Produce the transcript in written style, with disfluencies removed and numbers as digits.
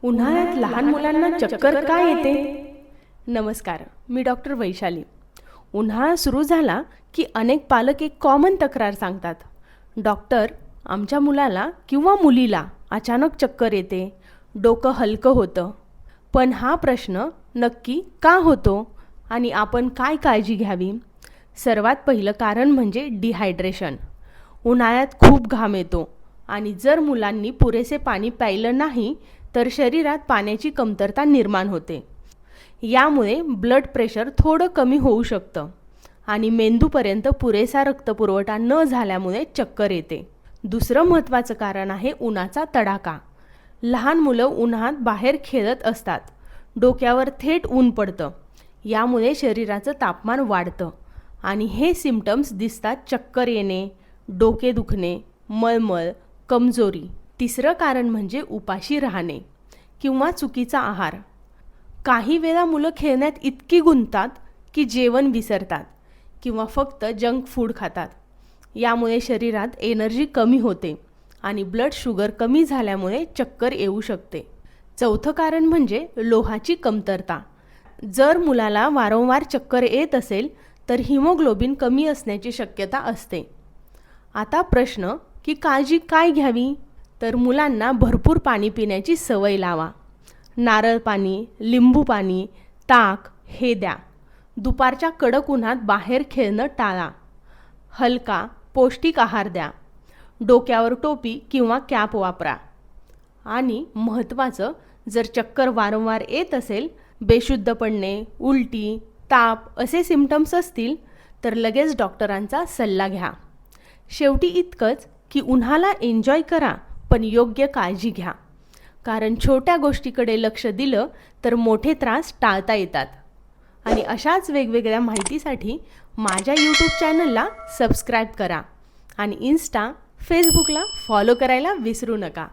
उन्हाळ्यात लहान मुलांना चक्कर का येते? नमस्कार, मी डॉक्टर वैशाली. उन्हाळा सुरू झाला की अनेक पालक एक कॉमन तक्रार सांगतात. डॉक्टर, आमच्या मुलाला किंवा मुलीला अचानक चक्कर येते, डोकं हलकं होतं. पण हा प्रश्न नक्की का होतो आणि आपण काय काळजी घ्यावी? सर्वात पहिलं कारण म्हणजे डिहायड्रेशन. उन्हाळ्यात खूप घाम येतो आणि जर मुलांनी पुरेसे पाणी प्यायलं नाही तर शरीरात पाण्याची कमतरता निर्माण होते. यामुळे ब्लड प्रेशर थोडं कमी होऊ शकतं आणि मेंदूपर्यंत पुरेसा रक्तपुरवठा न झाल्यामुळे चक्कर येते. दुसरं महत्त्वाचं कारण आहे उन्हाचा तडाखा. लहान मुलं उन्हात बाहेर खेळत असतात. डोक्यावर थेट ऊन पडतं. यामुळे शरीराचं तापमान वाढतं आणि हे सिम्पटम्स दिसतात: चक्कर येणे, डोके दुखणे, मळमळ, कमजोरी. तिसरं कारण म्हणजे उपाशी राहणे किंवा चुकीचा आहार. काही वेळा मुलं खेळण्यात इतकी गुंततात की जेवण विसरतात किंवा फक्त जंक फूड खातात. यामुळे शरीरात एनर्जी कमी होते आणि ब्लड शुगर कमी झाल्यामुळे चक्कर येऊ शकते. चौथं कारण म्हणजे लोहाची कमतरता. जर मुलाला वारंवार चक्कर येत असेल तर हिमोग्लोबिन कमी असण्याची शक्यता असते. आता प्रश्न की काळजी काय घ्यावी? तर मुलांना भरपूर पाणी पिण्याची सवय लावा. नारळ पाणी, लिंबू पाणी, ताक हे द्या. दुपारच्या कडक उन्हात बाहेर खेळणं टाळा. हलका पौष्टिक आहार द्या. डोक्यावर टोपी किंवा कॅप वापरा. आणि महत्त्वाचं, जर चक्कर वारंवार येत असेल, बेशुद्ध पडणे, उलटी, ताप असे सिम्पटम्स असतील तर लगेच डॉक्टरांचा सल्ला घ्या. शेवटी इतकंच की उन्हाला एन्जॉय करा, पण योग्य काळजी घ्या. कारण छोट्या गोष्टीकडे लक्ष दिलं तर मोठे त्रास टाळता येतात. आणि अशाच वेगवेगळ्या माहितीसाठी माझ्या यूट्यूब चॅनलला सबस्क्राईब करा आणि इन्स्टा, फेसबुकला फॉलो करायला विसरू नका.